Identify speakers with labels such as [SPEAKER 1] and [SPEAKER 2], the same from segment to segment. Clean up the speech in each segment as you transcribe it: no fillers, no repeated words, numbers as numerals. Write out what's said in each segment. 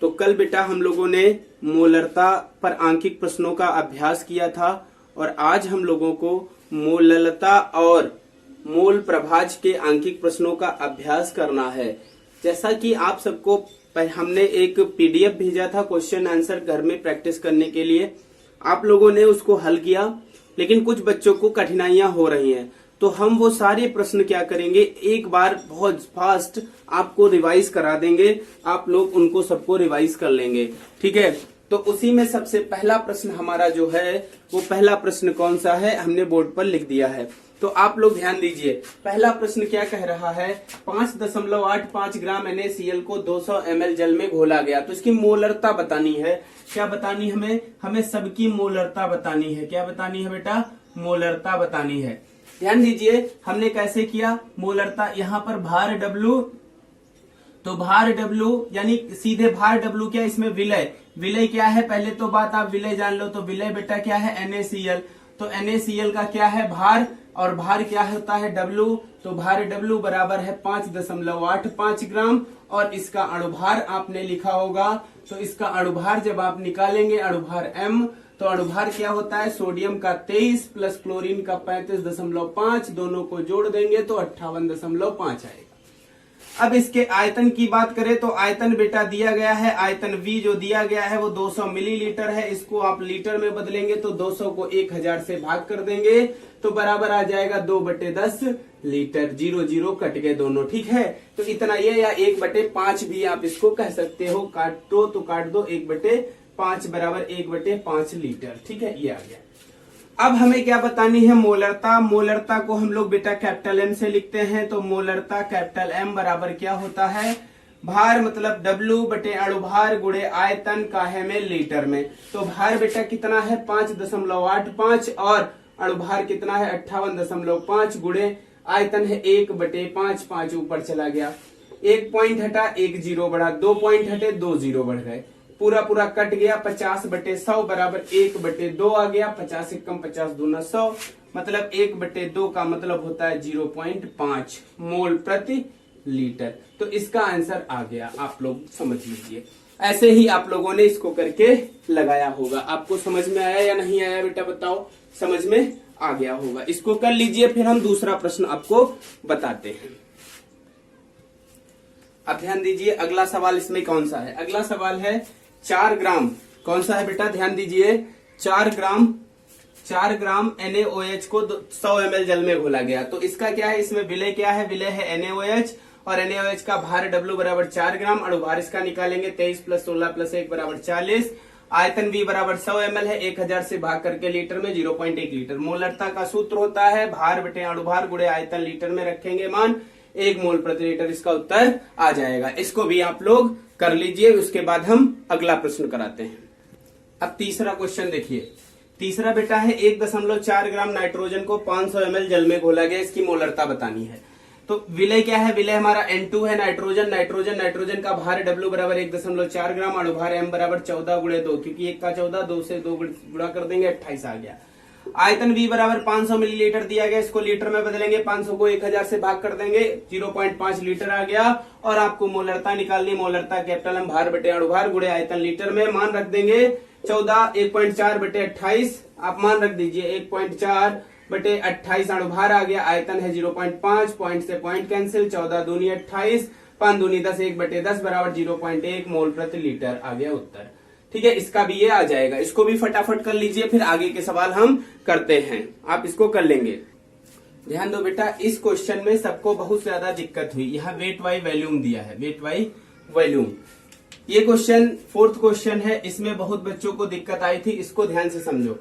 [SPEAKER 1] तो कल बेटा हम लोगों ने मोलरता पर आंकिक प्रश्नों का अभ्यास किया था और आज हम लोगों को मोललता और मोल प्रभाज के आंकिक प्रश्नों का अभ्यास करना है। जैसा कि आप सबको हमने एक पीडीएफ भेजा था क्वेश्चन आंसर घर में प्रैक्टिस करने के लिए, आप लोगों ने उसको हल किया, लेकिन कुछ बच्चों को कठिनाइयां हो रही हैं, तो हम वो सारे प्रश्न क्या करेंगे, एक बार बहुत फास्ट आपको रिवाइज करा देंगे, आप लोग उनको सबको रिवाइज कर लेंगे। ठीक है, तो उसी में सबसे पहला प्रश्न हमारा जो है वो पहला प्रश्न कौन सा है हमने बोर्ड पर लिख दिया है, तो आप लोग ध्यान दीजिए। पहला प्रश्न क्या कह रहा है, 5.85 ग्राम NaCl को 200 ml जल में घोला गया, तो इसकी मोलरता बतानी है। क्या बतानी हमें सबकी मोलरता बतानी है। क्या बतानी है बेटा, मोलरता बतानी है। ध्यान दीजिए हमने कैसे किया, मोलरता यहाँ पर भार W, तो भार W यानी सीधे भार W क्या, इसमें विलय, विलय क्या है, पहले तो बात आप विलय जान लो, तो विलय बेटा क्या है NaCl, तो NaCl का क्या है भार, और भार क्या होता है W, तो भार W बराबर है 5.85 ग्राम, और इसका अणुभार आपने लिखा होगा, तो इसका अणुभार जब आप निकालेंगे अणुभार M, तो अणुभार क्या होता है, सोडियम का 23 प्लस क्लोरीन का 35.5, दोनों को जोड़ देंगे तो 58.5 आएगा। अब इसके आयतन की बात करें तो आयतन बेटा दिया गया है, आयतन V जो दिया गया है वो 200 मिलीलीटर है, इसको आप लीटर में बदलेंगे तो 200 को 1000 से भाग कर देंगे तो बराबर आ जाएगा 2/10 लीटर, 0 कट गए दोनों। ठीक है, तो इतना ये, या 1/5 भी आप इसको कह सकते हो, काटो तो काट दो, 1/5 बराबर 1/5 लीटर। ठीक है, ये आ गया। अब हमें क्या बतानी है, मोलरता। मोलरता को हम लोग बेटा कैपिटल M से लिखते हैं, तो मोलरता कैपिटल M बराबर क्या होता है, भार मतलब W बटे अणुभार गुणे आयतन का है में लीटर में, तो भार बेटा कितना है 5.85 और अणुभार कितना है 58.5 गुणे आयतन है 1/5, 5 ऊपर चला गया, 1 पॉइंट हटा 1 0 बढ़ा, 2 पॉइंट हटे 2 0 बढ़ गए, पूरा पूरा कट गया, 50/100 बराबर 1/2 आ गया, 50 1 50 दूना 100, मतलब 1/2 का मतलब होता है 0.5 मोल प्रति लीटर। तो इसका आंसर आ गया, आप लोग समझ लीजिए। ऐसे ही आप लोगों ने इसको करके लगाया होगा। आपको समझ में आया या नहीं आया बेटा, बताओ, समझ में आ गया होगा। इसको कर लीजिए, फिर हम दूसरा प्रश्न आपको बताते हैं। अब ध्यान दीजिए अगला सवाल इसमें कौन सा है, अगला सवाल है 4 ग्राम, कौन सा है बेटा, ध्यान दीजिए, 4 ग्राम NaOH को 100 ml जल में घोला गया, तो इसका क्या है, इसमें विलय क्या है, विलय है NaOH, और NaOH का भार W बराबर 4 ग्राम, अणुभार इसका निकालेंगे 23 प्लस 16 प्लस 1 बराबर 40, आयतन V बराबर 100 ml है, 1000 से भाग करके लीटर में 0.1 लीटर। मोलरता का सूत्र होता है भार बटे अणुभार गुणे आयतन, लीटर में रखेंगे मान 1 मोल प्रति लीटर, इसका उत्तर आ जाएगा। इसको भी आप लोग कर लीजिए, उसके बाद हम अगला प्रश्न कराते हैं। अब तीसरा क्वेश्चन देखिए, तीसरा बेटा है 1.4 ग्राम नाइट्रोजन को 500 ml जल में घोला गया, इसकी मोलरता बतानी है। तो विलय क्या है, विलय हमारा N2 है, नाइट्रोजन का भार W बराबर 1.4 ग्राम, अणुभार M बराबर 14 गुणे 2, क्योंकि 1 का 14, 2 से 2 गुणा कर देंगे 28 आ गया। आयतन V बराबर 500 मिलीलीटर दिया गया, इसको लीटर में बदलेंगे, 500 को 1000 से भाग कर देंगे, 0.5 लीटर आ गया। और आपको मोलरता निकालनी, मोलरता कैपिटल M भार बटे अणुभार गुणे आयतन लीटर में, मान रख देंगे 14, 1.4/28, आप मान रख दीजिए 1.4/28, अणुभार आ गया, आयतन है 0.5, पॉइंट से पॉइंट कैंसिल, 14 दूनी 28, 5 दूनी 10, 1/10 बराबर 0.1 मोल प्रति लीटर आ गया उत्तर। ठीक है, इसका भी ये आ जाएगा, इसको भी फटाफट कर लीजिए, फिर आगे के सवाल हम करते हैं, आप इसको कर लेंगे। ध्यान दो बेटा, इस क्वेश्चन में सबको बहुत ज्यादा दिक्कत हुई, यहाँ वेट बाई वॉल्यूम दिया है, वेट बाई वॉल्यूम। ये क्वेश्चन 4th क्वेश्चन है, इसमें बहुत बच्चों को दिक्कत आई थी, इसको ध्यान से समझो।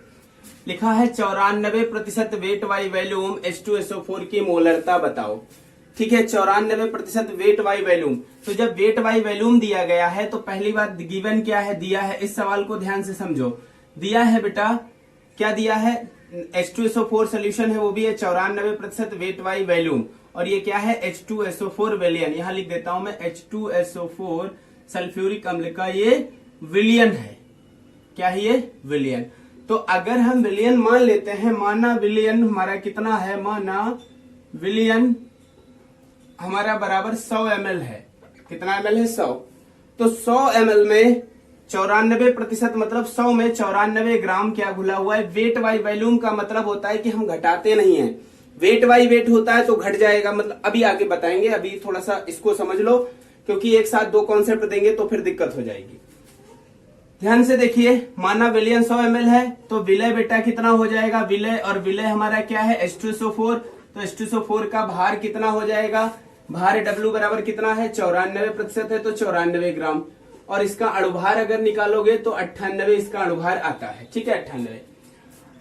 [SPEAKER 1] लिखा है 94% वेट बाई वॉल्यूम H2SO4 की मोलरता बताओ। ठीक है, 94% वेट बाई वॉल्यूम, तो जब वेट बाई वॉल्यूम दिया गया है तो पहली बात गिवन क्या है, दिया है, इस सवाल को ध्यान से समझो, दिया है बेटा, क्या दिया है, H2SO4 सोल्यूशन है, वो भी है 94% वेट बाई वॉल्यूम, और ये क्या है H2SO4 विलियन, यहां लिख देता हूं मैं, H2SO4 सल्फ्यूरिक अम्ल का ये विलियन है, क्या है ये विलियन। तो अगर हम विलियन मान लेते हैं, माना विलियन हमारा कितना है, माना विलियन हमारा बराबर 100 ml है, कितना ml है 100, तो 100 ml में 94% मतलब 100 में 94 ग्राम क्या घुला हुआ है। वेट बाई वॉल्यूम का मतलब होता है कि हम घटाते नहीं है, वेट बाई वेट होता है तो घट जाएगा, मतलब अभी आगे बताएंगे, अभी थोड़ा सा इसको समझ लो, क्योंकि एक साथ दो कॉन्सेप्ट देंगे तो फिर दिक्कत हो जाएगी। ध्यान से देखिए, माना विलय 100 ml है तो विलय बेटा कितना हो जाएगा, विलय, और विलय हमारा क्या है H2SO4, तो H2SO4 का भार कितना हो जाएगा, भार W बराबर कितना है 94% है तो 94 ग्राम, और इसका अणुभार अगर निकालोगे तो 98 इसका अणुभार आता है, ठीक है 98।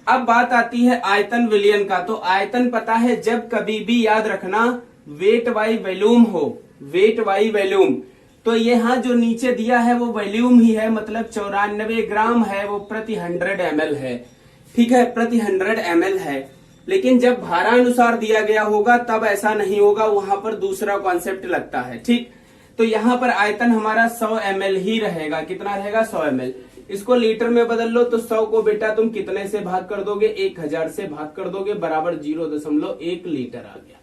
[SPEAKER 1] अब बात आती है आयतन विलयन का, तो आयतन पता है, जब कभी भी याद रखना वेट बाई वॉल्यूम हो, वेट बाई वॉल्यूम, तो यहाँ जो नीचे दिया है वो वॉल्यूम ही है, मतलब 94 ग्राम है, वो प्रति 100 ml है, ठीक है, प्रति 100 ml है। लेकिन जब भारानुसार दिया गया होगा तब ऐसा नहीं होगा, वहां पर दूसरा कॉन्सेप्ट लगता है, ठीक। तो यहाँ पर आयतन हमारा 100 ml ही रहेगा, कितना रहेगा 100 ml। इसको लीटर में बदल लो तो 100 को बेटा तुम कितने से भाग कर दोगे, 1000 से भाग कर दोगे, बराबर 0.1 लीटर आ गया।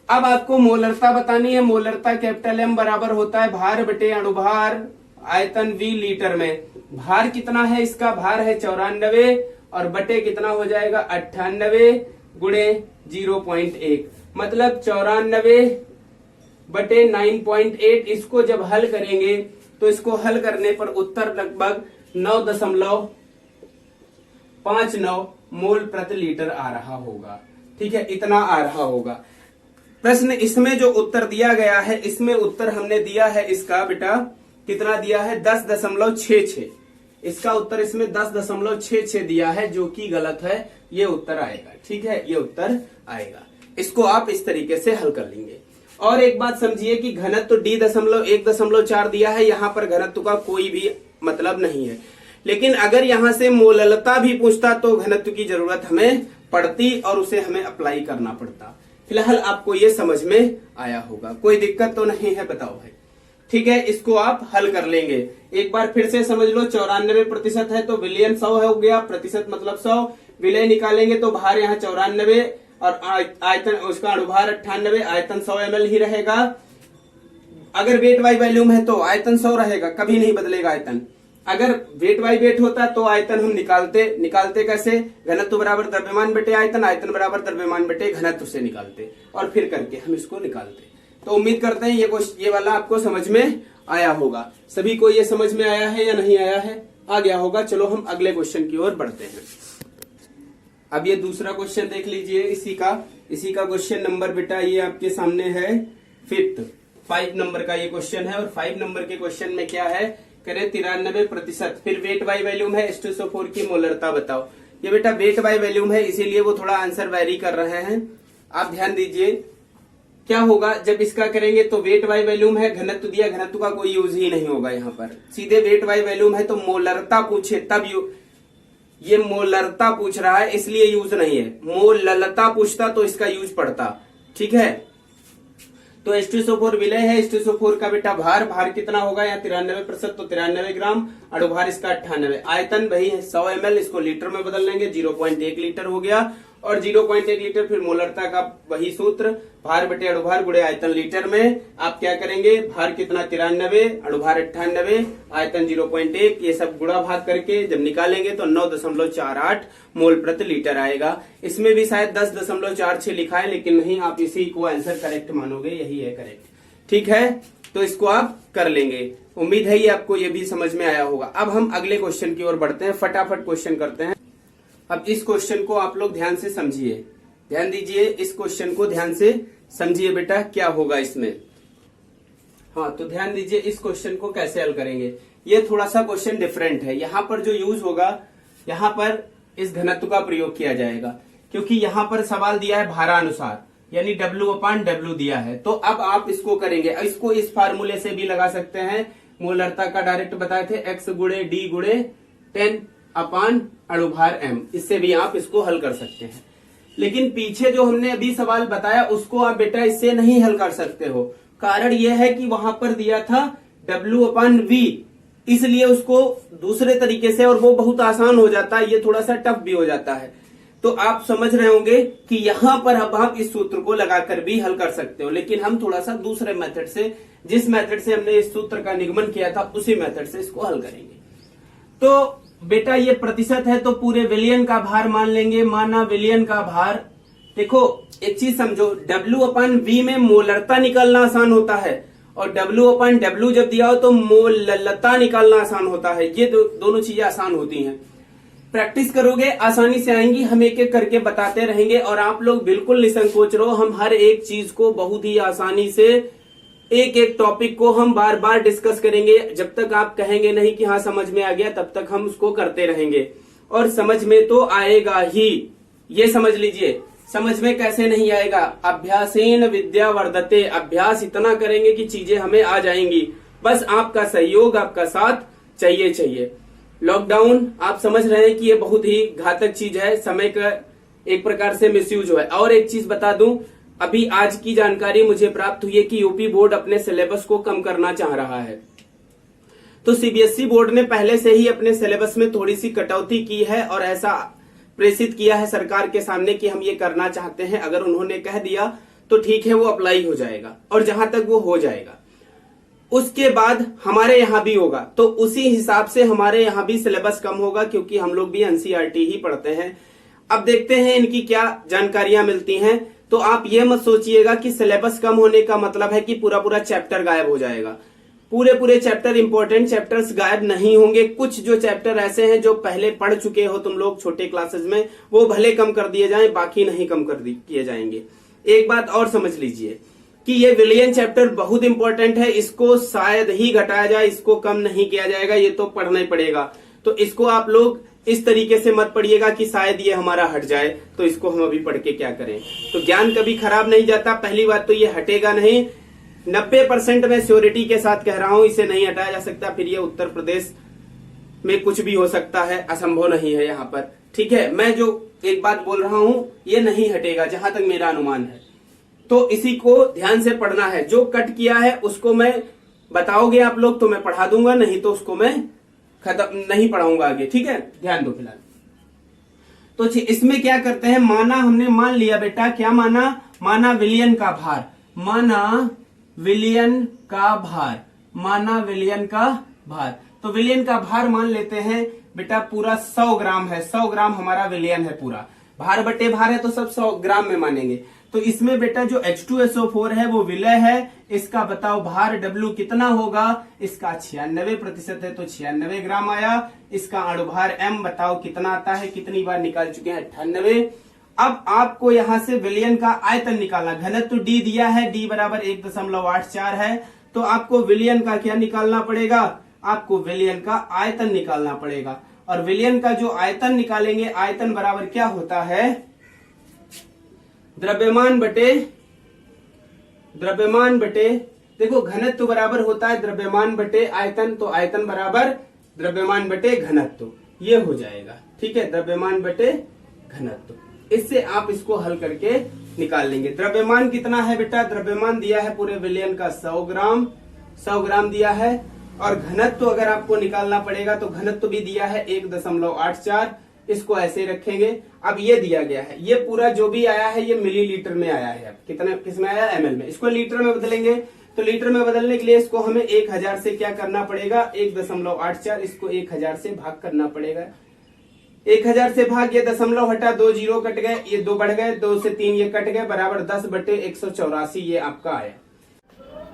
[SPEAKER 1] अब आपको मोलरता बतानी है, मोलरता कैपिटल M बराबर होता है भार बटे अणुभार आयतन V लीटर में। भार कितना है, इसका भार है 94 और बटे कितना हो जाएगा 98 गुणे 0.1, मतलब 94 बटे 9.8। इसको जब हल करेंगे तो इसको हल करने पर उत्तर लगभग 9.59 मोल प्रति लीटर आ रहा होगा, ठीक है, इतना आ रहा होगा। प्रश्न इसमें जो उत्तर दिया गया है, इसमें उत्तर हमने दिया है इसका बेटा कितना दिया है 10.66, इसका उत्तर इसमें 10.66 दिया है, जो कि गलत है, ये उत्तर आएगा, ठीक है, ये उत्तर आएगा। इसको आप इस तरीके से हल कर लेंगे। और एक बात समझिए कि घनत्व D.1.4 दिया है, यहाँ पर घनत्व का कोई भी मतलब नहीं है, लेकिन अगर यहाँ से मोललता भी पूछता तो घनत्व की जरूरत हमें पड़ती और उसे हमें अप्लाई करना पड़ता। फिलहाल आपको ये समझ में आया होगा, कोई दिक्कत तो नहीं है, बताओ भाई, ठीक है। इसको आप हल कर लेंगे, एक बार फिर से समझ लो। 94% है तो विलयन 100 हो गया, प्रतिशत मतलब 100, विलय निकालेंगे तो भार यहाँ 94 और आयतन उसका अणुभार 98, आयतन 100 ml ही रहेगा। अगर वेट बाई वॉल्यूम है तो आयतन 100 रहेगा, कभी नहीं बदलेगा आयतन। अगर वेट बाई वेट होता तो आयतन हम निकालते कैसे, घनत्व बराबर द्रव्यमान बटे आयतन, आयतन बराबर द्रव्यमान बटे घनत्व से निकालते, और फिर करके हम इसको निकालते। तो उम्मीद करते हैं ये वाला आपको समझ में आया होगा। सभी को ये समझ में आया है या नहीं आया है, आ गया होगा। चलो हम अगले क्वेश्चन की ओर बढ़ते हैं। अब ये दूसरा क्वेश्चन देख लीजिए, इसी का क्वेश्चन नंबर बेटा ये आपके सामने है 5 नंबर का ये क्वेश्चन है। और 5 नंबर के क्वेश्चन में क्या है, करें 93%, फिर वेट बाई वॉल्यूम है, H2SO4 की मोलरता बताओ। ये बेटा वेट बाई वॉल्यूम है, इसीलिए वो थोड़ा आंसर वेरी कर रहे हैं। आप ध्यान दीजिए क्या होगा जब इसका करेंगे, तो वेट बाई वॉल्यूम है, घनत्व दिया, घनत्व का कोई यूज ही नहीं होगा यहाँ पर, सीधे वेट बाई वॉल्यूम है। तो मोलरता पूछे तब ये मोलरता पूछ रहा है इसलिए यूज नहीं है, मोललता पूछता तो इसका यूज पड़ता, ठीक है। तो H2SO4 विलय है, H2SO4 का बेटा भार कितना होगा, यहाँ 93%, तो 93 ग्राम, अणुभार इसका 98, आयतन वही है 100 ml, इसको लीटर में बदल लेंगे, 0.1 लीटर हो गया, और 0.1 लीटर फिर मोलरता का वही सूत्र, भार बटे अणुभार गुणे आयतन लीटर में। आप क्या करेंगे, भार कितना 93, अणुभार 98, आयतन 0.1, ये सब गुणा भाग करके जब निकालेंगे तो 9.48 मोल प्रति लीटर आएगा। इसमें भी शायद 10.46 लिखा है, लेकिन नहीं, आप इसी को आंसर करेक्ट मानोगे, यही है करेक्ट, ठीक है। तो इसको आप कर लेंगे, उम्मीद है ये आपको ये भी समझ में आया होगा। अब हम अगले क्वेश्चन की ओर बढ़ते हैं, फटाफट क्वेश्चन करते हैं। अब इस क्वेश्चन को आप लोग ध्यान से समझिए, ध्यान दीजिए, इस क्वेश्चन को ध्यान से समझिए बेटा, क्या होगा इसमें। हाँ, तो ध्यान दीजिए इस क्वेश्चन को कैसे हल करेंगे। ये थोड़ा सा क्वेश्चन डिफरेंट है, यहाँ पर जो यूज होगा, यहाँ पर इस घनत्व का प्रयोग किया जाएगा, क्योंकि यहाँ पर सवाल दिया है भारानुसार, यानी W/W दिया है। तो अब आप इसको करेंगे, इसको इस फार्मूले से भी लगा सकते हैं, मोलरता का डायरेक्ट बताए थे, x गुणे D गुणे 10/अणुभार m, इससे भी आप इसको हल कर सकते हैं। लेकिन पीछे जो हमने अभी सवाल बताया उसको आप बेटा इससे नहीं हल कर सकते हो, कारण यह है कि वहां पर दिया था W/V, इसलिए उसको दूसरे तरीके से, और वो बहुत आसान हो जाता है, ये थोड़ा सा टफ भी हो जाता है। तो आप समझ रहे होंगे कि यहां पर अब आप इस सूत्र को लगाकर भी हल कर सकते हो, लेकिन हम थोड़ा सा दूसरे मेथड से, जिस मेथड से हमने इस सूत्र का निगमन किया था उसी मेथड से इसको हल करेंगे। तो बेटा ये प्रतिशत है तो पूरे विलियन का भार मान लेंगे। माना विलियन का भार, देखो एक चीज समझो, W/V में मोलरता निकालना आसान होता है और W/W जब दिया हो तो मोललता निकालना आसान होता है। ये दोनों चीजें आसान होती हैं। प्रैक्टिस करोगे आसानी से आएंगी, हम एक एक करके बताते रहेंगे और आप लोग बिल्कुल निसंकोच रहो। हम हर एक चीज को बहुत ही आसानी से, एक एक टॉपिक को हम बार बार डिस्कस करेंगे। जब तक आप कहेंगे नहीं कि हाँ समझ में आ गया, तब तक हम उसको करते रहेंगे और समझ में तो आएगा ही। ये समझ लीजिए, समझ में कैसे नहीं आएगा? अभ्यासेन विद्या वर्धते, अभ्यास इतना करेंगे कि चीजें हमें आ जाएंगी। बस आपका सहयोग, आपका साथ चाहिए। लॉकडाउन आप समझ रहे हैं कि ये बहुत ही घातक चीज है, समय का एक प्रकार से मिसयूज है। और एक चीज बता दूं, अभी आज की जानकारी मुझे प्राप्त हुई है कि यूपी बोर्ड अपने सिलेबस को कम करना चाह रहा है। तो सीबीएसई बोर्ड ने पहले से ही अपने सिलेबस में थोड़ी सी कटौती की है और ऐसा प्रेषित किया है सरकार के सामने कि हम ये करना चाहते हैं। अगर उन्होंने कह दिया तो ठीक है, वो अप्लाई हो जाएगा और जहां तक वो हो जाएगा उसके बाद हमारे यहाँ भी होगा, तो उसी हिसाब से हमारे यहाँ भी सिलेबस कम होगा, क्योंकि हम लोग भी एनसीईआरटी ही पढ़ते हैं। अब देखते हैं इनकी क्या जानकारियां मिलती हैं। तो आप ये मत सोचिएगा कि सिलेबस कम होने का मतलब है कि पूरा चैप्टर गायब हो जाएगा। पूरे चैप्टर, इंपॉर्टेंट चैप्टर्स गायब नहीं होंगे। कुछ जो चैप्टर ऐसे हैं जो पहले पढ़ चुके हो तुम लोग छोटे क्लासेस में, वो भले कम कर दिए जाएं, बाकी नहीं कम कर किए जाएंगे। एक बात और समझ लीजिए कि ये विलियन चैप्टर बहुत इंपॉर्टेंट है, इसको शायद ही घटाया जाए, इसको कम नहीं किया जाएगा, ये तो पढ़ना ही पड़ेगा। तो इसको आप लोग इस तरीके से मत पढ़िएगा कि शायद ये हमारा हट जाए तो इसको हम अभी पढ़ के क्या करें। तो ज्ञान कभी खराब नहीं जाता। पहली बात तो ये हटेगा नहीं, 90% मैं श्योरिटी के साथ कह रहा हूं, इसे नहीं हटाया जा सकता। फिर ये उत्तर प्रदेश में कुछ भी हो सकता है, असंभव नहीं है यहाँ पर। ठीक है, मैं जो एक बात बोल रहा हूं ये नहीं हटेगा जहां तक मेरा अनुमान है। तो इसी को ध्यान से पढ़ना है। जो कट किया है उसको मैं बताओगे आप लोग तो मैं पढ़ा दूंगा, नहीं तो उसको मैं खत्म नहीं पढ़ाऊंगा आगे। ठीक है, ध्यान दो फिलहाल। तो इसमें क्या करते हैं, माना हमने मान लिया बेटा, क्या माना विलियन का भार, माना विलियन का भार। तो विलियन का भार मान लेते हैं बेटा, पूरा 100 ग्राम है। 100 ग्राम हमारा विलियन है पूरा। भार बटे भार है तो सब 100 ग्राम में मानेंगे। तो इसमें बेटा जो H2SO4 है वो विलय है। इसका बताओ भार W कितना होगा? इसका 96% है तो 96 ग्राम आया। इसका अणुभार M बताओ कितना आता है? कितनी बार निकाल चुके हैं? 98। अब आपको यहां से विलियन का आयतन निकालना। घनत्व D दिया है, D बराबर 1.84 है। तो आपको विलियन का क्या निकालना पड़ेगा? आपको विलियन का आयतन निकालना पड़ेगा। और विलियन का जो आयतन निकालेंगे, आयतन बराबर क्या होता है? द्रव्यमान बटे देखो घनत्व बराबर होता है द्रव्यमान बटे आयतन। तो आयतन बराबर द्रव्यमान बटे घनत्व, ये हो जाएगा। ठीक है, द्रव्यमान बटे घनत्व। इससे आप इसको हल करके निकाल लेंगे। द्रव्यमान कितना है बेटा? द्रव्यमान दिया है पूरे विलियन का 100 ग्राम दिया है। और घनत्व अगर आपको निकालना पड़ेगा तो घनत्व भी दिया है 1.84। इसको ऐसे रखेंगे। अब ये दिया गया है, ये पूरा जो भी आया है ये मिलीलीटर में आया है। अब कितने किसमें आया? ml में। इसको लीटर में बदलेंगे तो लीटर में बदलने के लिए इसको हमें 1000 से क्या करना पड़ेगा? 1.84। इसको 1000 से भाग करना पड़ेगा। 1000 से भाग, ये दशमलव हटा, 2 जीरो कट गए, ये 2 बढ़ गए, 2 से 3 ये कट गए, बराबर 10/184 ये आपका आया।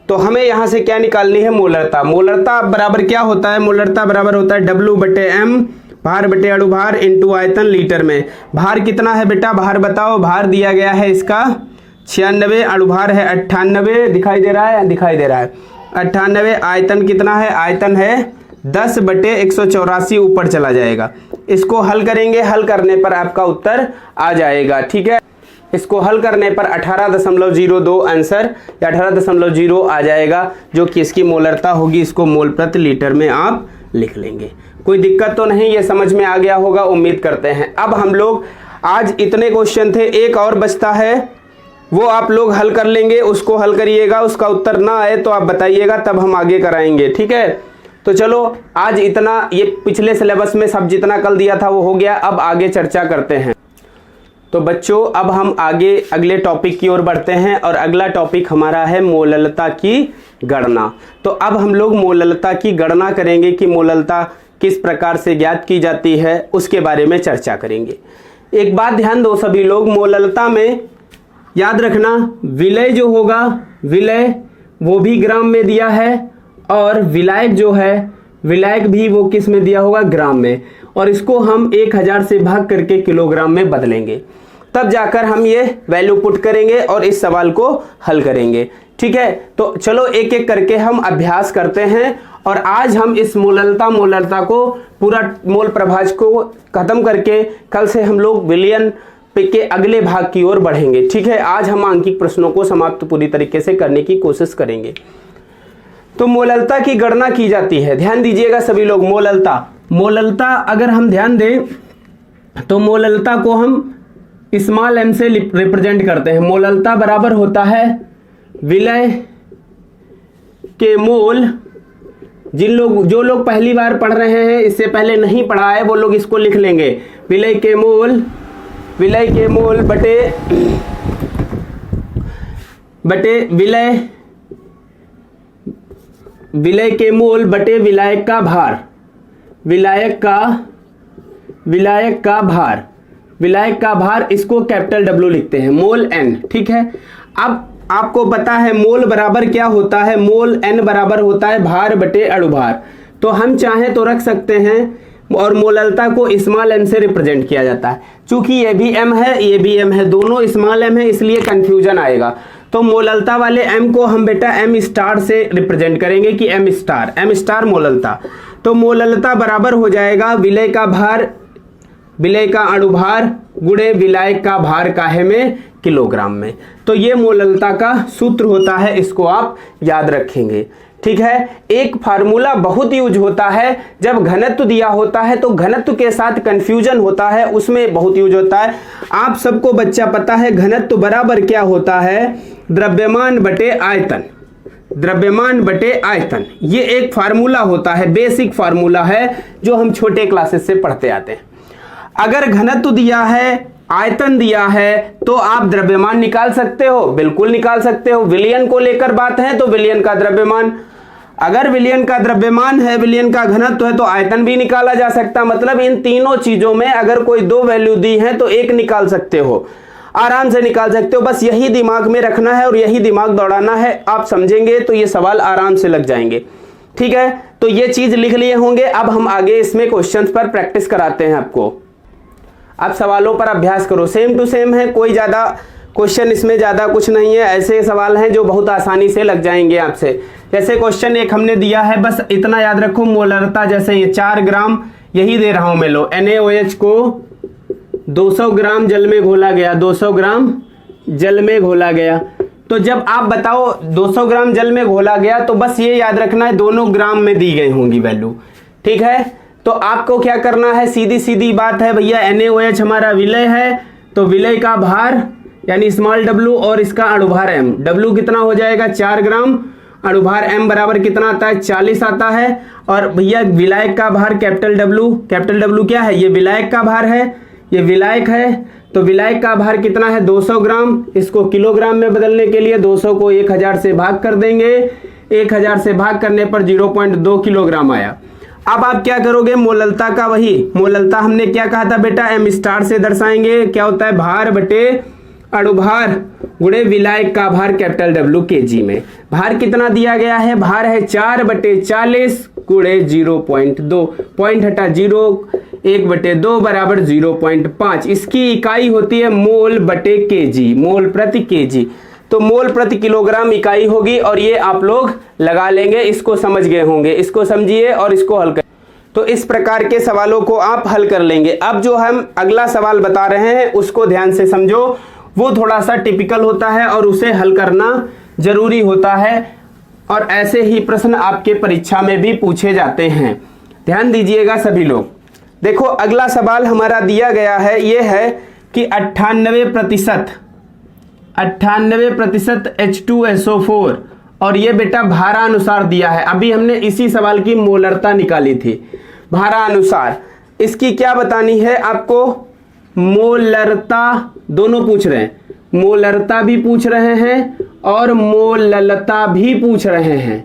[SPEAKER 1] तो हमें यहां से क्या निकालनी है? मोलरता। मोलरता बराबर क्या होता है? मोलरता बराबर होता है W/M, भार बटे अणुभार इंटू आयतन लीटर में। भार कितना है बेटा? भार बताओ। भार दिया गया है इसका 96, अणुभार है 98, दिखाई दे रहा है? दिखाई दे रहा है 98। आयतन कितना है? आयतन है 10/184, ऊपर चला जाएगा। इसको हल करेंगे, हल करने पर आपका उत्तर आ जाएगा। ठीक है, इसको हल करने पर 18.02 आंसर या 18.0 आ जाएगा, जो कि इसकी मोलरता होगी। इसको मोल प्रति लीटर में आप लिख लेंगे। कोई दिक्कत तो नहीं, ये समझ में आ गया होगा, उम्मीद करते हैं। अब हम लोग आज इतने क्वेश्चन थे, एक और बचता है, वो आप लोग हल कर लेंगे। उसको हल करिएगा, उसका उत्तर ना आए तो आप बताइएगा, तब हम आगे कराएंगे। ठीक है, तो चलो आज इतना। ये पिछले सिलेबस में सब जितना कल दिया था वो हो गया। अब आगे चर्चा करते हैं। तो बच्चों अब हम आगे अगले टॉपिक की ओर बढ़ते हैं और अगला टॉपिक हमारा है मोललता की गणना। तो अब हम लोग मोललता की गणना करेंगे कि मोललता किस प्रकार से ज्ञात की जाती है, उसके बारे में चर्चा करेंगे। एक बात ध्यान दो सभी लोग, मोललता में याद रखना विलय जो होगा, विलय वो भी ग्राम में दिया है और विलायक जो है, विलायक भी वो किस में दिया होगा, ग्राम में, और इसको हम 1000 से भाग करके किलोग्राम में बदलेंगे, तब जाकर हम ये वैल्यू पुट करेंगे और इस सवाल को हल करेंगे। ठीक है, तो चलो एक एक करके हम अभ्यास करते हैं और आज हम इस मोललता को पूरा मोल प्रभाज को खत्म करके कल से हम लोग विलयन के अगले भाग की ओर बढ़ेंगे। ठीक है, आज हम आंकिक प्रश्नों को समाप्त पूरी तरीके से करने की कोशिश करेंगे। तो मोललता की गणना की जाती है, ध्यान दीजिएगा सभी लोग। मोललता अगर हम ध्यान दें तो मोललता को हम स्मॉल m से रिप्रेजेंट करते हैं। मोललता बराबर होता है विलय के मोल। जो लोग पहली बार पढ़ रहे हैं, इससे पहले नहीं पढ़ा है, वो लोग इसको लिख लेंगे। विलय के मोल बटे विलय के मोल बटे विलायक का भार, विलायक का भार, इसको कैपिटल W लिखते हैं, मोल n। ठीक है, अब आपको पता है मोल बराबर क्या होता है, मोल n बराबर होता है भार बटे अणुभार। तो हम चाहें तो रख सकते हैं, और मोललता को स्मॉल m से रिप्रेजेंट किया जाता है। चूंकि ये भी m है, ये भी m है, दोनों स्मॉल m है, इसलिए कंफ्यूजन आएगा। तो मोललता वाले m को हम बेटा m स्टार से रिप्रेजेंट करेंगे कि m स्टार मोललता। तो मोललता बराबर हो जाएगा विलय का अणुभार गुणे विलायक का भार काहे में, किलोग्राम में। तो ये मोललता का सूत्र होता है, इसको आप याद रखेंगे। ठीक है, एक फार्मूला बहुत यूज होता है जब घनत्व दिया होता है, तो घनत्व के साथ कंफ्यूजन होता है, उसमें बहुत यूज होता है। आप सबको बच्चा पता है घनत्व बराबर क्या होता है, द्रव्यमान बटे आयतन। ये एक फार्मूला होता है, बेसिक फार्मूला है जो हम छोटे क्लासेस से पढ़ते आते हैं। अगर घनत्व दिया है, आयतन दिया है, तो आप द्रव्यमान निकाल सकते हो, बिल्कुल निकाल सकते हो। विलयन को लेकर बात है तो विलयन का द्रव्यमान, अगर विलयन का द्रव्यमान है, विलयन का घनत्व है, तो आयतन भी निकाला जा सकता। मतलब इन तीनों चीजों में अगर कोई दो वैल्यू दी है तो एक निकाल सकते हो, आराम से निकाल सकते हो। बस यही दिमाग में रखना है और यही दिमाग दौड़ाना है। आप समझेंगे तो ये सवाल आराम से लग जाएंगे। ठीक है, तो ये चीज लिख लिए होंगे। अब हम आगे इसमें क्वेश्चंस पर प्रैक्टिस कराते हैं आपको। आप सवालों पर अभ्यास करो, सेम टू सेम है, कोई ज्यादा क्वेश्चन इसमें ज्यादा कुछ नहीं है। ऐसे सवाल हैं जो बहुत आसानी से लग जाएंगे आपसे। जैसे क्वेश्चन एक हमने दिया है, बस इतना याद रखो, मोललता जैसे ये 4 ग्राम, यही दे रहा हूं मैं, लो NaOH को 200 ग्राम जल में घोला गया, 200 ग्राम जल में घोला गया। तो जब आप बताओ 200 ग्राम जल में घोला गया, तो बस ये याद रखना है दोनों ग्राम में दी गई होंगी वैल्यू। ठीक है, तो आपको क्या करना है, सीधी सीधी बात है भैया, NaOH हमारा विलय है, तो विलय का भार यानी स्मॉल w और इसका अणुभार m। w कितना हो जाएगा, 4 ग्राम, अणुभार m बराबर कितना आता है, 40 आता है। और भैया विलायक का भार कैपिटल W क्या है, ये विलायक का भार है, ये विलायक है, तो विलायक का भार कितना है, 200 ग्राम। इसको किलोग्राम में बदलने के लिए 200 को 1000 से भाग कर देंगे, 1000 से भाग करने पर 0.2 किलोग्राम आया। अब आप क्या करोगे, मोललता का वही, मोललता हमने क्या कहा था बेटा, m स्टार से दर्शाएंगे, क्या होता है, भार बटे अणुभार गुणे विलायक का भार कैपिटल W kg में। भार कितना दिया गया है, भार है 4/40 गुणे 0.2, पॉइंट हटा 0, 1/2 बराबर 0.5। इसकी इकाई होती है मोल बटे kg, मोल प्रति kg। तो मोल प्रति किलोग्राम इकाई होगी और ये आप लोग लगा लेंगे। इसको समझ गए होंगे, इसको समझिए और इसको हल कर। तो इस प्रकार के सवालों को आप हल कर लेंगे। अब जो हम अगला सवाल बता रहे हैं उसको ध्यान से समझो, वो थोड़ा सा टिपिकल होता है और उसे हल करना जरूरी होता है, और ऐसे ही प्रश्न आपके परीक्षा में भी पूछे जाते हैं। ध्यान दीजिएगा सभी लोग। देखो अगला सवाल हमारा दिया गया है, ये है कि 98% H2SO4, और ये बेटा भारानुसार दिया है। अभी हमने इसी सवाल की मोलरता निकाली थी, भारानुसार। इसकी क्या बतानी है आपको, मोलरता दोनों पूछ रहे हैं, मोलरता भी पूछ रहे हैं और मोललता भी पूछ रहे हैं।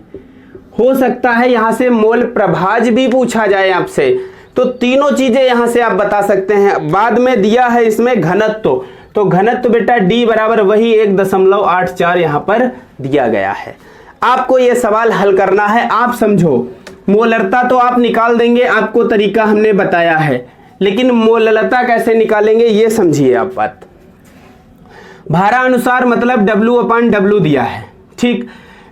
[SPEAKER 1] हो सकता है यहां से मोल प्रभाज भी पूछा जाए आपसे, तो तीनों चीजें यहां से आप बता सकते हैं। बाद में दिया है इसमें घनत्व, तो घनत्व बेटा D बराबर वही 1.84 यहां पर दिया गया है। आपको यह सवाल हल करना है। आप समझो, मोलरता तो आप निकाल देंगे, आपको तरीका हमने बताया है, लेकिन मोललता कैसे निकालेंगे ये समझिए आप बात। भारा अनुसार मतलब W/W दिया है, ठीक।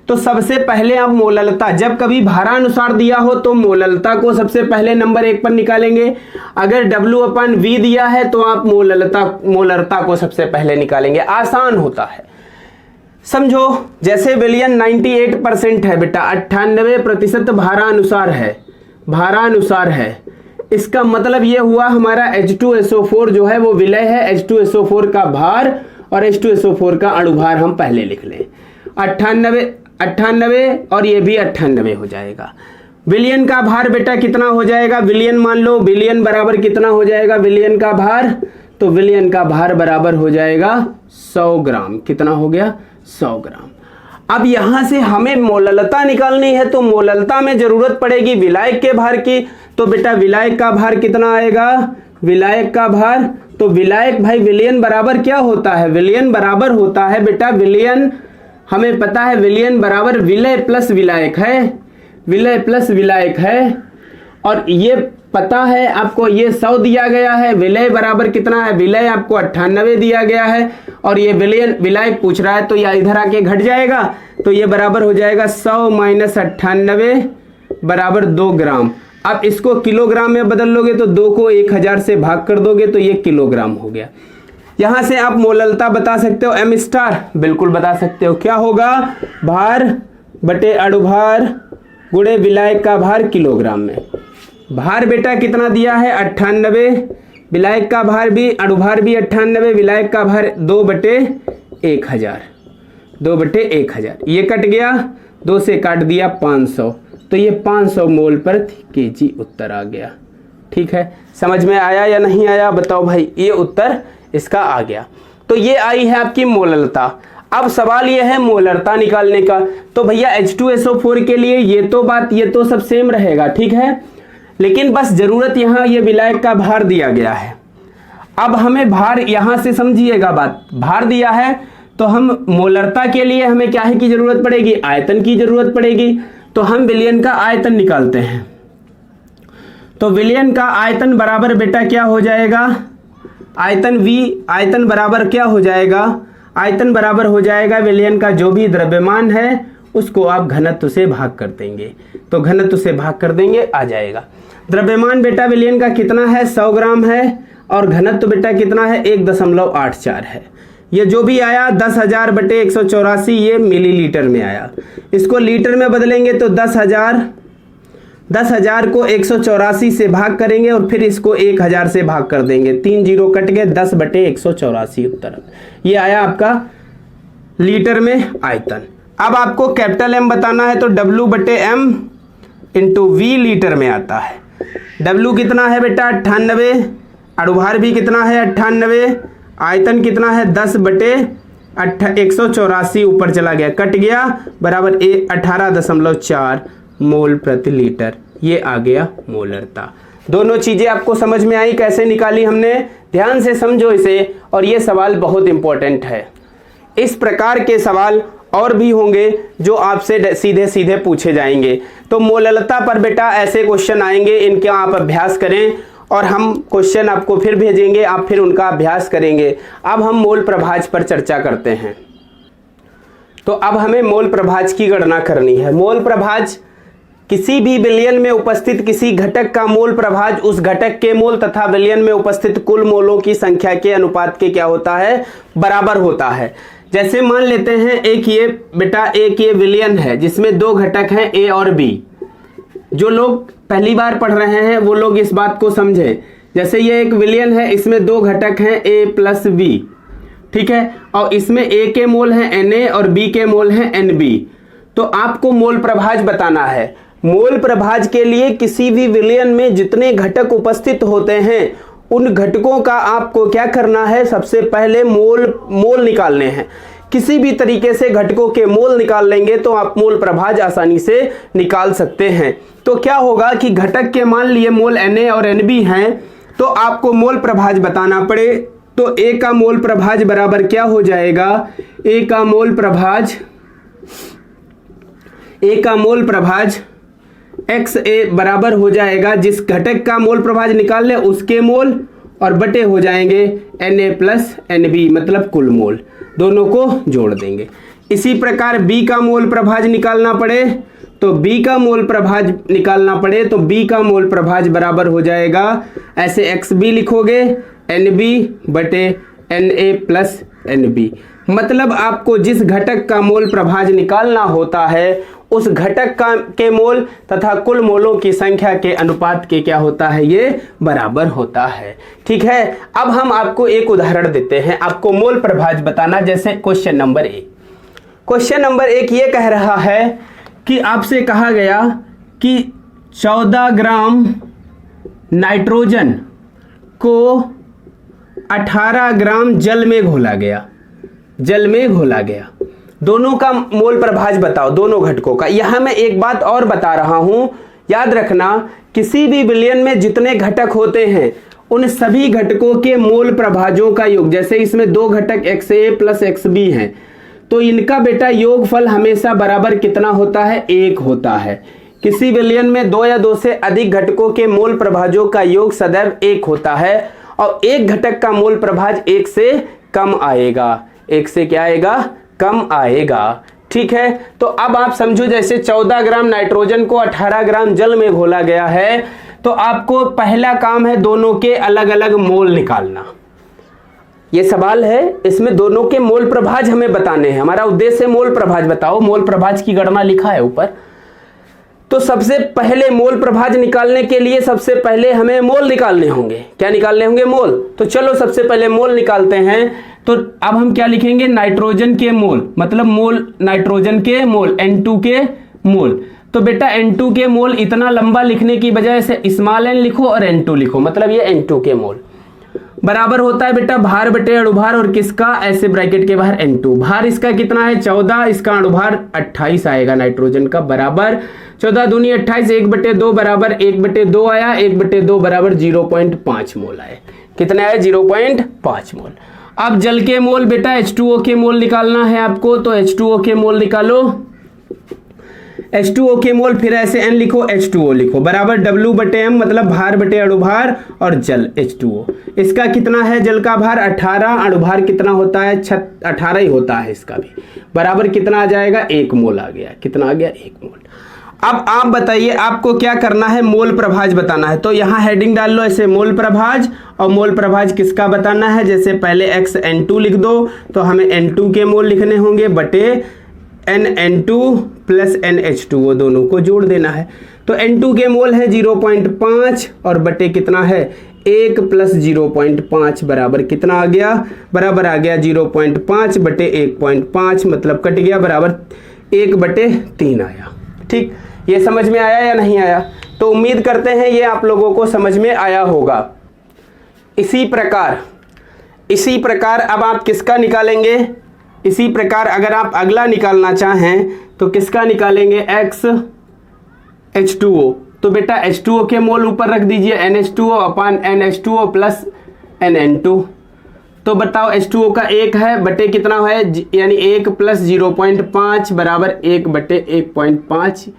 [SPEAKER 1] तो सबसे पहले आप मोललता, जब कभी भारा अनुसार दिया हो तो मोललता को सबसे पहले नंबर 1 पर निकालेंगे। अगर W/V दिया है तो आप मोलरता को सबसे पहले निकालेंगे। आसान होता है, समझो। जैसे विलयन 98% है बेटा, 98% भारा अनुसार है। इसका मतलब यह हुआ हमारा H2SO4 जो है वो विलय है। H2SO4 का भार और H2SO4 का अणुभार हम पहले लिख लें। 98 और ये भी 98 हो जाएगा। विलयन का भार बेटा कितना हो जाएगा, विलयन मान लो, विलयन बराबर कितना हो जाएगा विलयन का भार, तो विलयन का भार बराबर हो जाएगा 100 ग्राम। कितना हो गया, 100 ग्राम। अब यहां से हमें मोललता निकालनी है, तो मोललता में जरूरत पड़ेगी विलायक के भार की। तो बेटा विलायक का भार कितना आएगा, विलायक का भार, तो विलायक भाई विलयन बराबर क्या होता है, विलयन बराबर होता है बेटा, विलयन हमें पता है विलयन बराबर विलय प्लस विलायक है, विलय प्लस विलायक है। और ये पता है आपको, ये 100 दिया गया है, विलय बराबर कितना है, विलय आपको 98 दिया गया है, और ये विलयन विलायक पूछ रहा है, तो यह इधर आके घट जाएगा, तो ये बराबर हो जाएगा 100 - 98 बराबर 2 ग्राम। अब इसको किलोग्राम में बदल लोगे तो 2 को 1000 से भाग कर दोगे तो ये किलोग्राम हो गया। यहां से आप मोललता बता सकते हो, M स्टार बिल्कुल बता सकते हो। क्या होगा, भार बटे अणुभार गुणे विलायक का भार किलोग्राम में। भार बेटा कितना दिया है 98, विलायक का भार भी, अणुभार भी 98, विलायक का भार 2/1000, 2/1000। ये कट गया, 2 से काट दिया 500, तो ये 500 मोल प्रति केजी उत्तर आ गया। ठीक है, समझ में आया या नहीं आया बताओ भाई। ये उत्तर इसका आ गया। तो ये आई है आपकी मोललता। अब सवाल ये है मोलरता निकालने का। तो भैया H2SO4 के लिए ये तो सब सेम रहेगा, ठीक है, लेकिन बस जरूरत यहाँ ये विलायक का भार दिया गया है। अब हमें भार, यहां से समझिएगा बात, भार दिया है तो हम मोलरता के लिए हमें क्या है की जरूरत पड़ेगी, आयतन की जरूरत पड़ेगी। तो हम विलयन का आयतन निकालते हैं। तो विलयन का आयतन बराबर बेटा क्या हो जाएगा, आयतन V, आयतन बराबर क्या हो जाएगा, आयतन बराबर हो जाएगा विलयन का जो भी द्रव्यमान है उसको आप घनत्व से भाग कर देंगे। तो घनत्व से भाग कर देंगे, आ जाएगा। द्रव्यमान बेटा विलयन का कितना है, 100 ग्राम है, और घनत्व बेटा कितना है, 1.84 है। ये जो भी आया 10,000 बटे 184 ये मिलीलीटर में आया। इसको लीटर में बदलेंगे तो 10,000 को 184 से भाग करेंगे और फिर इसको 1000 से भाग कर देंगे, 3 जीरो कट गए, 10/184 उत्तर। ये आया आपका लीटर में आयतन। अब आपको कैपिटल M बताना है तो W/M × V लीटर में आता है। W कितना है बेटा 98, अणुभार भी कितना है 98, आयतन कितना है 10/184 ऊपर चला गया, कट गया, बराबर 18.4 मोल प्रति लीटर। ये आ गया मोलरता। दोनों चीजें आपको समझ में आई, कैसे निकाली हमने, ध्यान से समझो इसे। और ये सवाल बहुत इंपॉर्टेंट है। इस प्रकार के सवाल और भी होंगे जो आपसे सीधे सीधे पूछे जाएंगे। तो मोललता पर बेटा ऐसे क्वेश्चन आएंगे, इनका आप अभ्यास करें और हम क्वेश्चन आपको फिर भेजेंगे, आप फिर उनका अभ्यास करेंगे। अब हम मोल प्रभाज पर चर्चा करते हैं। तो अब हमें मोल प्रभाज की गणना करनी है। मोल प्रभाज किसी भी विलयन में उपस्थित किसी घटक का मोल प्रभाज उस घटक के मोल तथा विलयन में उपस्थित कुल मोलों की संख्या के अनुपात के क्या होता है, बराबर होता है। जैसे मान लेते हैं एक ये विलयन है जिसमें 2 घटक हैं A और B। जो लोग पहली बार पढ़ रहे हैं वो लोग इस बात को समझें। जैसे ये एक विलयन है, इसमें 2 घटक हैं A + B, ठीक है, और इसमें A के मोल हैं Na और B के मोल हैं Nb। तो आपको मोल प्रभाज बताना है। मोल प्रभाज के लिए किसी भी विलयन में जितने घटक उपस्थित होते हैं उन घटकों का आपको क्या करना है, सबसे पहले मोल निकालने हैं। किसी भी तरीके से घटकों के मोल निकाल लेंगे तो आप मोल प्रभाज आसानी से निकाल सकते हैं। तो क्या होगा कि घटक के मान लिए मोल Na और Nb हैं, तो आपको मोल प्रभाज बताना पड़े। तो A का मोल प्रभाज बराबर क्या हो जाएगा, A का मोल प्रभाज XA बराबर हो जाएगा, जिस घटक का मोल प्रभाज निकाल ले उसके मोल, और बटे हो जाएंगे Na प्लस Nb मतलब कुल मोल, दोनों को जोड़ देंगे। इसी प्रकार B का मोल प्रभाज निकालना पड़े तो B का मोल प्रभाज बराबर हो जाएगा, ऐसे XB लिखोगे Nb बटे Na प्लस Nb, मतलब आपको जिस घटक का मोल प्रभाज निकालना होता है उस घटक के मोल तथा कुल मोलों की संख्या के अनुपात के क्या होता है, ये बराबर होता है। ठीक है, अब हम आपको एक उदाहरण देते हैं, आपको मोल प्रभाज बताना। जैसे क्वेश्चन नंबर 1 ये कह रहा है कि आपसे कहा गया कि 14 ग्राम नाइट्रोजन को 18 ग्राम जल में घोला गया, दोनों का मोल प्रभाज बताओ, दोनों घटकों का। यहां मैं एक बात और बता रहा हूं, याद रखना, किसी भी विलयन में जितने घटक होते हैं उन सभी घटकों के मोल प्रभाजों का योग, जैसे इसमें 2 घटक XA प्लस XB हैं, तो इनका बेटा योगफल हमेशा बराबर कितना होता है, 1 होता है। किसी विलयन में 2 या 2 से अधिक घटकों के मोल प्रभाजों का योग सदैव 1 होता है, और एक घटक का मोल प्रभाज 1 से कम आएगा, 1 से क्या आएगा, कम आएगा। ठीक है, तो अब आप समझो, जैसे 14 ग्राम नाइट्रोजन को 18 ग्राम जल में घोला गया है, तो आपको पहला काम है दोनों के अलग अलग मोल निकालना। ये सवाल है, इसमें दोनों के मोल प्रभाज हमें बताने हैं, हमारा उद्देश्य है मोल प्रभाज बताओ। मोल प्रभाज की गणना लिखा है ऊपर। तो सबसे पहले मोल प्रभाज निकालने के लिए सबसे पहले हमें मोल निकालने होंगे। क्या निकालने होंगे, मोल। तो चलो सबसे पहले मोल निकालते हैं। तो अब हम क्या लिखेंगे, नाइट्रोजन के मोल, मतलब मोल, नाइट्रोजन के मोल, N2 के मोल। तो बेटा N2 के मोल इतना लंबा लिखने की बजाय से स्मॉल n लिखो और N2 लिखो, मतलब ये N2 के मोल बराबर होता है बेटा भार बटे अणुभार, और किसका, ऐसे ब्रैकेट के बाहर N2। भार इसका कितना है, 14, इसका अणुभार 28 आएगा नाइट्रोजन का, बराबर 14 दूनी 28, 1/2 बराबर 1/2 आया, 1/2 बराबर 0.5 मोल आए। कितना है, 0.5 मोल। अब जल के मोल बेटा H2O के मोल निकालना है आपको, तो H2O के मोल निकालो, H2O के मोल, फिर ऐसे N लिखो, H2O लिखो, बराबर W/M मतलब भार बटे अणुभार, और जल H2O। इसका कितना है, जल का भार 18, अणुभार कितना होता है, 18 ही होता है इसका भी, बराबर कितना आ जाएगा, 1 मोल आ गया। कितना आ गया, 1 मोल। अब आप बताइए आपको क्या करना है, मोल प्रभाज बताना है। तो यहां हेडिंग डाल लो ऐसे, मोल प्रभाज, और मोल प्रभाज किसका बताना है, जैसे पहले x N2 लिख दो, तो हमें N2 के मोल लिखने होंगे, बटे N2 प्लस NH2O, दोनों को जोड़ देना है। तो N2 के मोल है 0.5, और बटे कितना है, 1 प्लस 0.5 बराबर कितना आ गया, बराबर आ गया 0.5 बटे 1.5, मतलब कट गया, बराबर 1/3 आया। ठीक, ये समझ में आया या नहीं आया? तो उम्मीद करते हैं ये आप लोगों को समझ में आया होगा। इसी प्रकार अब आप किसका निकालेंगे, इसी प्रकार अगर आप अगला निकालना चाहें तो किसका निकालेंगे, H2O। तो बेटा H2O के मोल ऊपर रख दीजिए, NH2O अपान NH2O प्लस NN2। तो बताओ H2O का 1 है, बटे कितना है, यानी 1 प्लस 0.5 बराबर 1/1.5,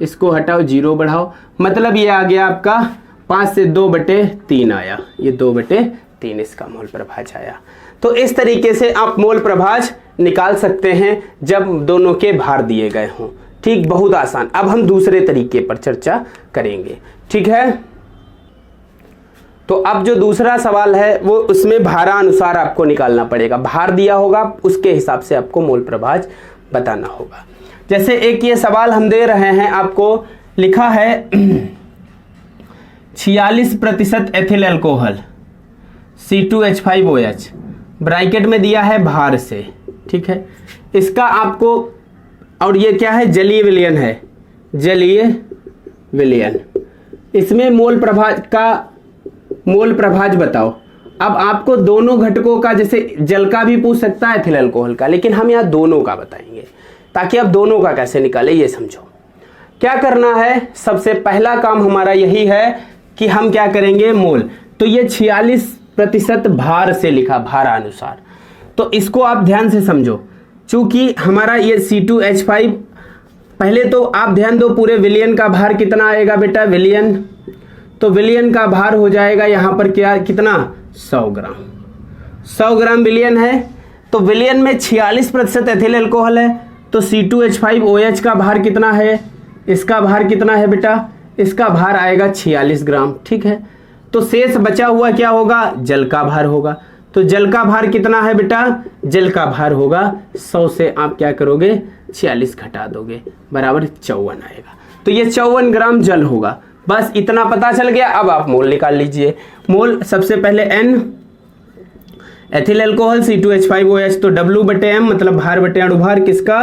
[SPEAKER 1] इसको हटाओ 0 बढ़ाओ, मतलब ये आ गया आपका 5 से 2/3 आया, ये 2/3 इसका मोल प्रभाज आया। तो इस तरीके से आप मोल प्रभाज निकाल सकते हैं जब दोनों के भार दिए गए हों। ठीक, बहुत आसान। अब हम दूसरे तरीके पर चर्चा करेंगे। ठीक है, तो अब जो दूसरा सवाल है वो उसमें भारानुसार आपको निकालना पड़ेगा, भार दिया होगा उसके हिसाब से आपको मोल प्रभाज बताना होगा। जैसे एक ये सवाल हम दे रहे हैं आपको, लिखा है 46% एथिल अल्कोहल C2H5OH, ब्रैकेट में दिया है भार से। ठीक है, इसका आपको, और ये क्या है, जलीय विलयन है, जलीय विलयन। इसमें मोल प्रभाज का मोल प्रभाज बताओ। अब आपको दोनों घटकों का, जैसे जल का भी पूछ सकता है, एथिल अल्कोहल का, लेकिन हम यहाँ दोनों का बताएंगे ताकि आप दोनों का कैसे निकाले ये समझो। क्या करना है, सबसे पहला काम हमारा यही है कि हम क्या करेंगे, मोल। तो ये 46% भार से लिखा, भारानुसार, तो इसको आप ध्यान से समझो। चूंकि हमारा ये C2H5, पहले तो आप ध्यान दो पूरे विलियन का भार कितना आएगा बेटा, विलियन, तो विलियन का भार हो जाएगा यहाँ पर क्या, कितना, 100 ग्राम। 100 ग्राम विलियन है, तो विलियन में 46% एथिल अल्कोहल है, तो C2H5OH का भार कितना है, इसका भार कितना है बेटा, इसका भार आएगा 46 ग्राम। ठीक है, तो शेष बचा हुआ क्या होगा, जल का भार होगा। तो जल का भार कितना है बेटा, जल का भार होगा 100 से आप क्या करोगे, 46 घटा दोगे, बराबर 54 आएगा। तो ये 54 ग्राम जल होगा। बस इतना पता चल गया। अब आप मोल निकाल लीजिए। मोल सबसे पहले N, एथिल अल्कोहल C2H5OH, तो W/M मतलब भार बटे अणुभार किसका,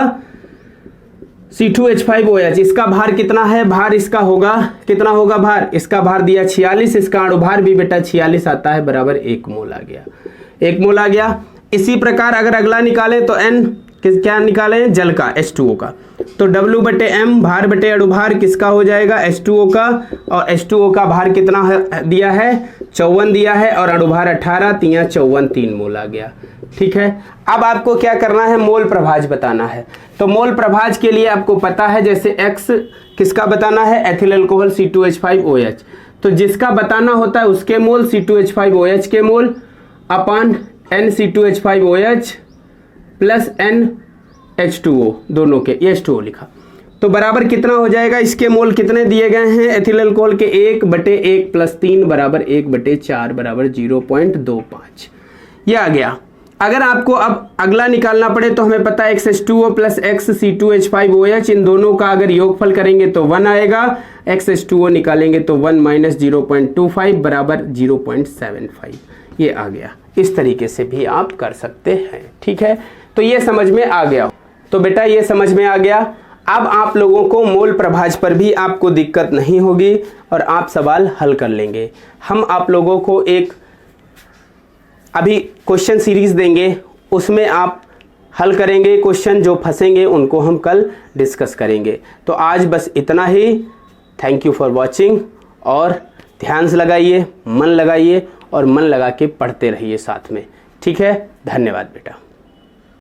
[SPEAKER 1] C2H5OH, इसका भार कितना है, भार इसका होगा, कितना होगा भार, इसका भार दिया 46, इसका अणुभार भी बेटा 46 आता है, बराबर 1 मोल आ गया, 1 मोल आ गया। इसी प्रकार अगर अगला निकाले तो N क्या निकाले, जल का, H2O का, तो W/M भार बटे अणुभार किसका हो जाएगा, H2O का, और H2O का भार कितना दिया है, 54 दिया है, और अणुभार 18, 3 54, 3 मोल आ गया। ठीक है, अब आपको क्या करना है, मोल प्रभाज बताना है। तो मोल प्रभाज के लिए आपको पता है, जैसे X किसका बताना है, एथिल अल्कोहल C2H5OH, तो जिसका बताना होता है उसके मोल, C2H5OH के मोल अपान N C2H5OH plus N H2O, दोनों के, ये H2O लिखा, तो बराबर कितना हो जाएगा, इसके मोल कितने दिए गए हैं एथिल अल्कोहल के, 1/1 प्लस 3 बराबर 1/4 बराबर 0.25, ये आ गया। अगर आपको अब अगला निकालना पड़े तो हमें पता है XH2O प्लस XC2H5OH, इन दोनों का अगर योगफल करेंगे तो 1 आएगा, XH2O निकालेंगे तो 1 माइनस 0.25 बराबर 0.75, ये आ गया। इस तरीके से भी आप कर सकते हैं। ठीक है, तो ये समझ में आ गया। तो बेटा ये समझ में आ गया। अब आप लोगों को मोल प्रभाज पर भी आपको दिक्कत नहीं होगी और आप सवाल हल कर लेंगे। हम आप लोगों को एक अभी क्वेश्चन सीरीज देंगे, उसमें आप हल करेंगे, क्वेश्चन जो फंसेंगे उनको हम कल डिस्कस करेंगे। तो आज बस इतना ही। थैंक यू फॉर वॉचिंग, और ध्यान से लगाइए, मन लगाइए और मन लगा के पढ़ते रहिए साथ में। ठीक है, धन्यवाद बेटा।